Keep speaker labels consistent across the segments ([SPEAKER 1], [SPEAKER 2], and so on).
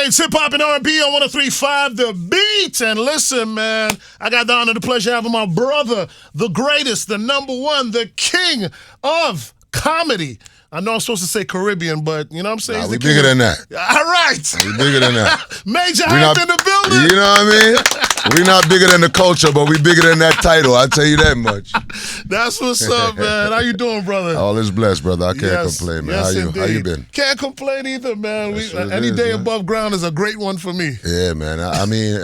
[SPEAKER 1] It's hip hop and R&B on 103.5 The Beat. And listen, man, I got the honor, the pleasure of having my brother, the greatest, the number one, the king of comedy. I know I'm supposed to say Caribbean, but you know what I'm saying?
[SPEAKER 2] Nah, we bigger than that.
[SPEAKER 1] All right.
[SPEAKER 2] We bigger than that.
[SPEAKER 1] Major hype in the building.
[SPEAKER 2] You know what I mean? We not bigger than the culture, but we bigger than that title. I tell you that much.
[SPEAKER 1] That's what's up, man. How you doing, brother?
[SPEAKER 2] All is blessed, brother. I can't complain, man.
[SPEAKER 1] Yes,
[SPEAKER 2] How you been?
[SPEAKER 1] Can't complain either, man. Any day above ground is a great one for me.
[SPEAKER 2] Yeah, man. I mean,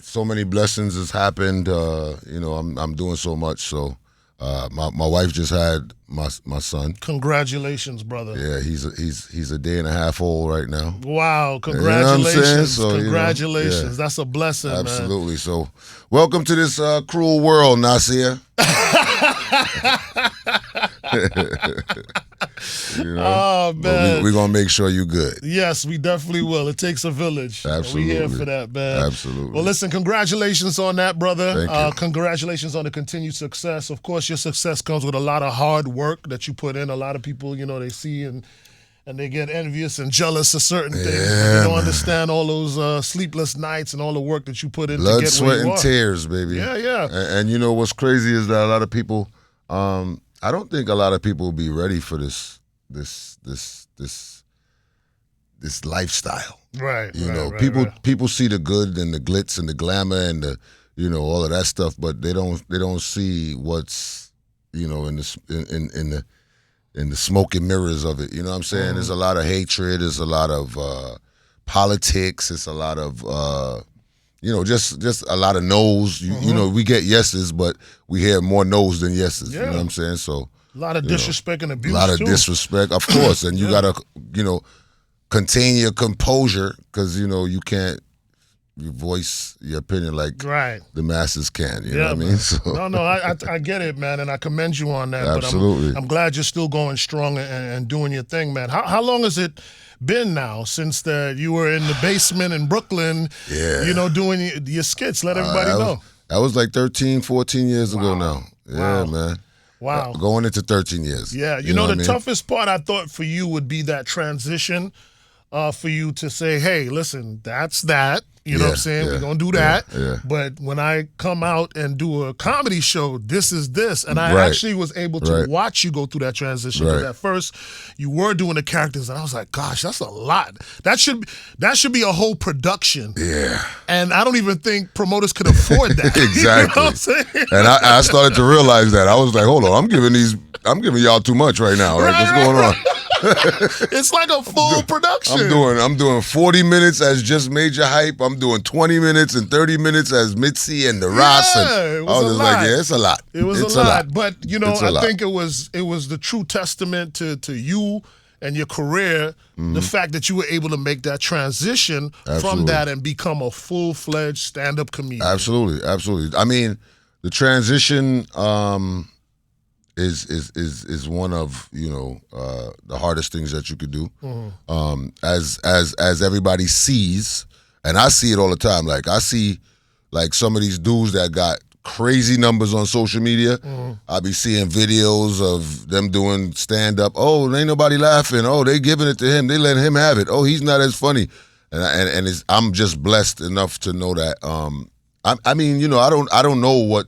[SPEAKER 2] so many blessings has happened. You know, I'm doing so much. So, my wife just had my son.
[SPEAKER 1] Congratulations, brother.
[SPEAKER 2] Yeah, he's a day and a half old right now.
[SPEAKER 1] Wow, congratulations.
[SPEAKER 2] You know what I'm saying? So,
[SPEAKER 1] congratulations.
[SPEAKER 2] You know, yeah.
[SPEAKER 1] That's a blessing,
[SPEAKER 2] Absolutely.
[SPEAKER 1] man.
[SPEAKER 2] So, welcome to this cruel world, Nasir. You know?
[SPEAKER 1] Oh, man.
[SPEAKER 2] We're going to make sure you're good.
[SPEAKER 1] Yes, we definitely will. It takes a village.
[SPEAKER 2] Absolutely.
[SPEAKER 1] We're here for that, man.
[SPEAKER 2] Absolutely.
[SPEAKER 1] Well, listen, congratulations on that, brother.
[SPEAKER 2] Thank you.
[SPEAKER 1] Congratulations on the continued success. Of course, your success comes with a lot of hard work that you put in. A lot of people, you know, they see and they get envious and jealous of certain things.
[SPEAKER 2] Yeah,
[SPEAKER 1] they don't understand all those sleepless nights and all the work that you put in
[SPEAKER 2] blood,
[SPEAKER 1] to get
[SPEAKER 2] sweat,
[SPEAKER 1] where you
[SPEAKER 2] and
[SPEAKER 1] are.
[SPEAKER 2] tears, baby.
[SPEAKER 1] Yeah, yeah.
[SPEAKER 2] And you know what's crazy is that a lot of people, I don't think a lot of people will be ready for this lifestyle.
[SPEAKER 1] Right.
[SPEAKER 2] You know,
[SPEAKER 1] right.
[SPEAKER 2] people see the good and the glitz and the glamour and the, you know, all of that stuff, but they don't see what's, you know, in the smoking mirrors of it. You know what I'm saying? There's a lot of hatred. There's a lot of politics. It's a lot of you know, just a lot of no's. You know, we get yeses, but we hear more no's than yeses.
[SPEAKER 1] Yeah.
[SPEAKER 2] You know what I'm saying? So
[SPEAKER 1] A lot of disrespect and abuse,
[SPEAKER 2] a lot of
[SPEAKER 1] too.
[SPEAKER 2] disrespect, of course, and you gotta, you know, contain your composure because you know you can't voice your opinion like the masses can. You know what I mean? So.
[SPEAKER 1] No, I get it, man, and I commend you on that.
[SPEAKER 2] Absolutely.
[SPEAKER 1] But I'm glad you're still going strong and doing your thing, man. How long has it been now since you were in the basement in Brooklyn?
[SPEAKER 2] Yeah.
[SPEAKER 1] You know, doing your skits. Let everybody know.
[SPEAKER 2] That was like 13, 14 years ago now. Yeah, man.
[SPEAKER 1] Wow.
[SPEAKER 2] Going into 13 years.
[SPEAKER 1] Yeah, you know the toughest part I thought for you would be that transition for you to say, hey, listen, that's that. You know what I'm saying? We're going to do that.
[SPEAKER 2] Yeah.
[SPEAKER 1] But when I come out and do a comedy show, this is this. And I actually was able to watch you go through that transition. Because at first, you were doing the characters, and I was like, gosh, that's a lot. That should be a whole production.
[SPEAKER 2] Yeah.
[SPEAKER 1] And I don't even think promoters could afford that.
[SPEAKER 2] Exactly.
[SPEAKER 1] You know what I'm saying?
[SPEAKER 2] And I started to realize that. I was like, hold on, I'm giving y'all too much right now. Like, what's going on?
[SPEAKER 1] It's like a full production.
[SPEAKER 2] I'm doing 40 minutes as just Major Hype. I'm doing 20 minutes and 30 minutes as Mitzi and the Ross.
[SPEAKER 1] Yeah, it was
[SPEAKER 2] I was like, yeah, it's a lot.
[SPEAKER 1] It was a lot. But you know, I think it was the true testament to you and your career, the fact that you were able to make that transition from that and become a full-fledged stand-up comedian.
[SPEAKER 2] Absolutely. I mean, the transition is one of, you know, the hardest things that you could do. As everybody sees, and I see it all the time. Like I see like some of these dudes that got crazy numbers on social media. I be seeing videos of them doing stand up. Oh, ain't nobody laughing. Oh, they giving it to him. They letting him have it. Oh, he's not as funny. And I'm just blessed enough to know that. I mean, you know, I don't know what,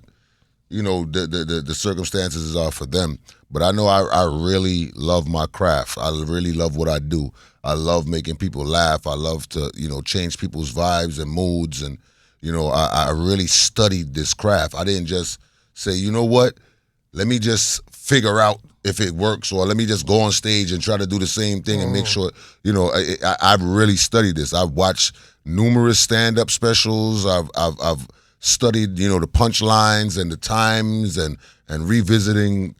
[SPEAKER 2] you know, the circumstances are for them, but I know I really love my craft. I really love what I do. I love making people laugh. I love to, you know, change people's vibes and moods, and you know, I really studied this craft. I didn't just say, you know what, let me just figure out if it works, or let me just go on stage and try to do the same thing and make sure, you know, I've really studied this. I've watched numerous stand-up specials. I've studied, you know, the punchlines and the times and revisiting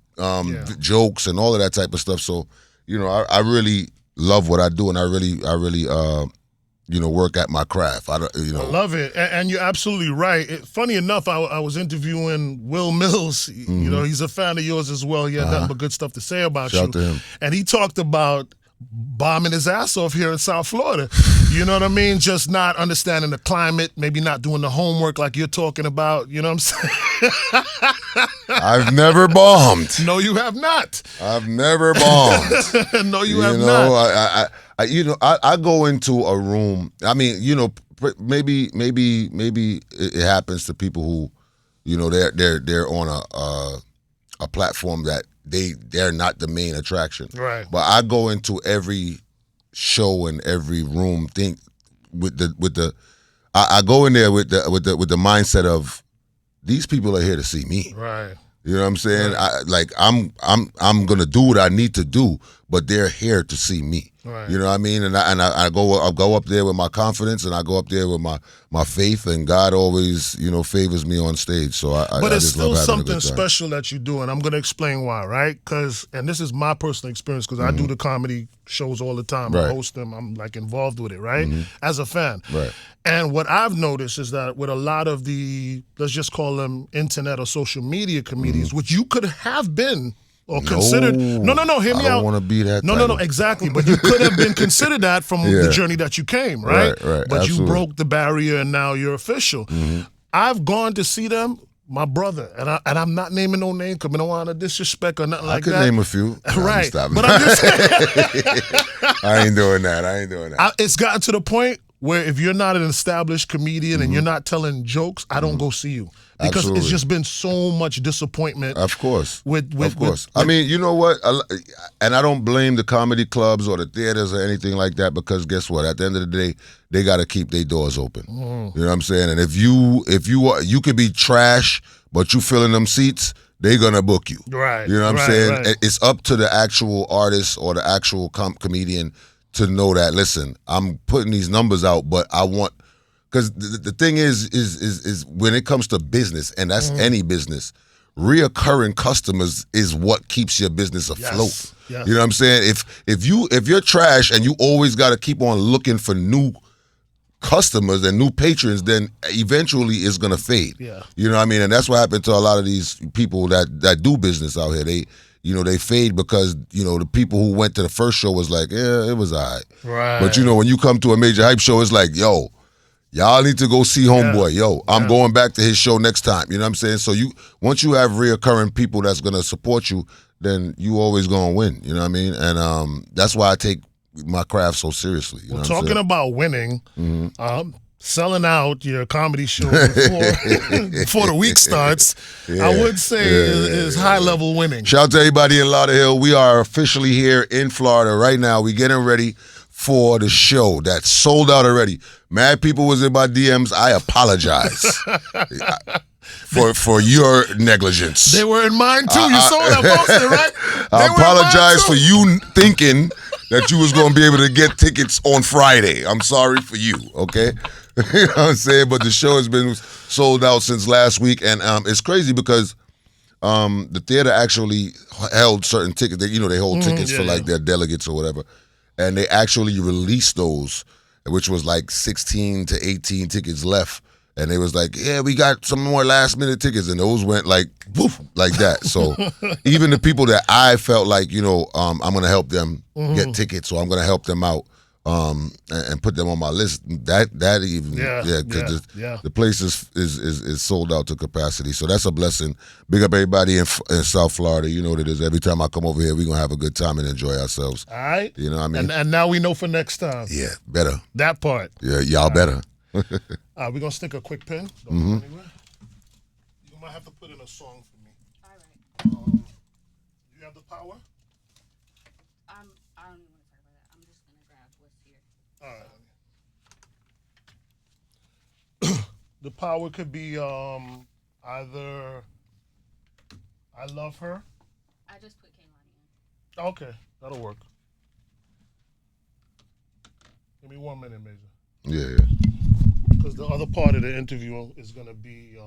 [SPEAKER 2] jokes and all of that type of stuff. So, you know, I really love what I do, and I really you know, work at my craft. I
[SPEAKER 1] love it, and you're absolutely right. Funny enough, I was interviewing Will Mills. You know, he's a fan of yours as well. He had nothing but good stuff to say about you.
[SPEAKER 2] Shout to him.
[SPEAKER 1] And he talked about bombing his ass off here in South Florida. You know what I mean? Just not understanding the climate, maybe not doing the homework like you're talking about. You know what I'm saying?
[SPEAKER 2] I've never bombed.
[SPEAKER 1] No, you have not.
[SPEAKER 2] I've never bombed.
[SPEAKER 1] No, you have not.
[SPEAKER 2] I go into a room. I mean, maybe it happens to people who, they're on a platform that they're not the main attraction.
[SPEAKER 1] Right.
[SPEAKER 2] But I go into every show and every room I go in there with the mindset of these people are here to see me.
[SPEAKER 1] Right.
[SPEAKER 2] You know what I'm saying?
[SPEAKER 1] Right.
[SPEAKER 2] I'm gonna do what I need to do, but they're here to see me.
[SPEAKER 1] Right.
[SPEAKER 2] You know what I mean? And I'll go up there with my confidence, and I go up there with my faith, and God always favors me on stage. So
[SPEAKER 1] but it's
[SPEAKER 2] just
[SPEAKER 1] still
[SPEAKER 2] love having
[SPEAKER 1] something
[SPEAKER 2] a good time.
[SPEAKER 1] special that you do, and I'm gonna explain why, right? And this is my personal experience because I do the comedy shows all the time.
[SPEAKER 2] Right.
[SPEAKER 1] I host them. I'm like involved with it, right? As a fan.
[SPEAKER 2] Right.
[SPEAKER 1] And what I've noticed is that with a lot of the, let's just call them internet or social media comedians, which you could have been or considered. No, hear me out.
[SPEAKER 2] I don't want to be that.
[SPEAKER 1] No, exactly. But you could have been considered that from the journey that you came, right?
[SPEAKER 2] Right.
[SPEAKER 1] But
[SPEAKER 2] Absolutely.
[SPEAKER 1] you broke the barrier and now you're official. I've gone to see them. My brother, and I'm not naming no name because I don't want to disrespect or nothing like that.
[SPEAKER 2] I could name a few.
[SPEAKER 1] Right. But I'm just saying.
[SPEAKER 2] I ain't doing that.
[SPEAKER 1] It's gotten to the point where if you're not an established comedian and you're not telling jokes, I don't go see you. Because
[SPEAKER 2] Absolutely.
[SPEAKER 1] it's just been so much disappointment.
[SPEAKER 2] Of course.
[SPEAKER 1] Of
[SPEAKER 2] course. I mean, you know what? And I don't blame the comedy clubs or the theaters or anything like that because guess what? At the end of the day, they got to keep their doors open. You know what I'm saying? And if you could be trash, but you fill in them seats, they're going to book you.
[SPEAKER 1] Right.
[SPEAKER 2] You know what I'm saying?
[SPEAKER 1] Right.
[SPEAKER 2] It's up to the actual artist or the actual comedian to know that, listen, I'm putting these numbers out, but I want... Because the thing is when it comes to business, and that's any business, reoccurring customers is what keeps your business afloat.
[SPEAKER 1] Yes.
[SPEAKER 2] You know what I'm saying? If you're trash and you always got to keep on looking for new customers and new patrons, then eventually it's gonna fade.
[SPEAKER 1] Yeah.
[SPEAKER 2] You know what I mean? And that's what happened to a lot of these people that do business out here. They fade because the people who went to the first show was like, yeah, it was all right.
[SPEAKER 1] Right.
[SPEAKER 2] But when you come to a major hype show, it's like, yo, y'all need to go see Homeboy. Yo, I'm going back to his show next time. You know what I'm saying? So once you have reoccurring people that's gonna support you, then you always gonna win. You know what I mean? And that's why I take my craft so seriously. You know what I'm
[SPEAKER 1] talking
[SPEAKER 2] saying?
[SPEAKER 1] about winning, selling out your comedy show before the week starts, I would say is high level winning.
[SPEAKER 2] Shout out to everybody in Lauderhill. We are officially here in Florida right now. We getting ready for the show that's sold out already. Mad people was in my DMs. I apologize for your negligence.
[SPEAKER 1] They were in mine too. You saw that posted, right?
[SPEAKER 2] I apologize for you thinking that you was going to be able to get tickets on Friday. I'm sorry for you, okay? You know what I'm saying? But the show has been sold out since last week, and it's crazy because the theater actually held certain tickets. They hold tickets for like their delegates or whatever. And they actually released those, which was like 16 to 18 tickets left. And they was like, yeah, we got some more last minute tickets. And those went like, woof, like that. So even the people that I felt like, I'm going to help them get tickets, or I'm going to help them out and put them on my list, because the place is sold out to capacity. So that's a blessing. Big up everybody in South Florida. You know what it is. Every time I come over here, we're going to have a good time and enjoy ourselves.
[SPEAKER 1] All right.
[SPEAKER 2] You know what I mean?
[SPEAKER 1] And now we know for next time.
[SPEAKER 2] Yeah, better.
[SPEAKER 1] That part.
[SPEAKER 2] Yeah, y'all better.
[SPEAKER 1] We're going to stick a quick pin. Don't go anywhere. You might have to put in a song for me.
[SPEAKER 3] All right.
[SPEAKER 1] You have the power?
[SPEAKER 3] I don't even want to talk about that. I'm just going to grab what's here.
[SPEAKER 1] All right. The power could be either I Love Her.
[SPEAKER 3] I just put Kaylani in.
[SPEAKER 1] Okay, that'll work. Give me 1 minute, Major.
[SPEAKER 2] Yeah.
[SPEAKER 1] Because the other part of the interview is going to be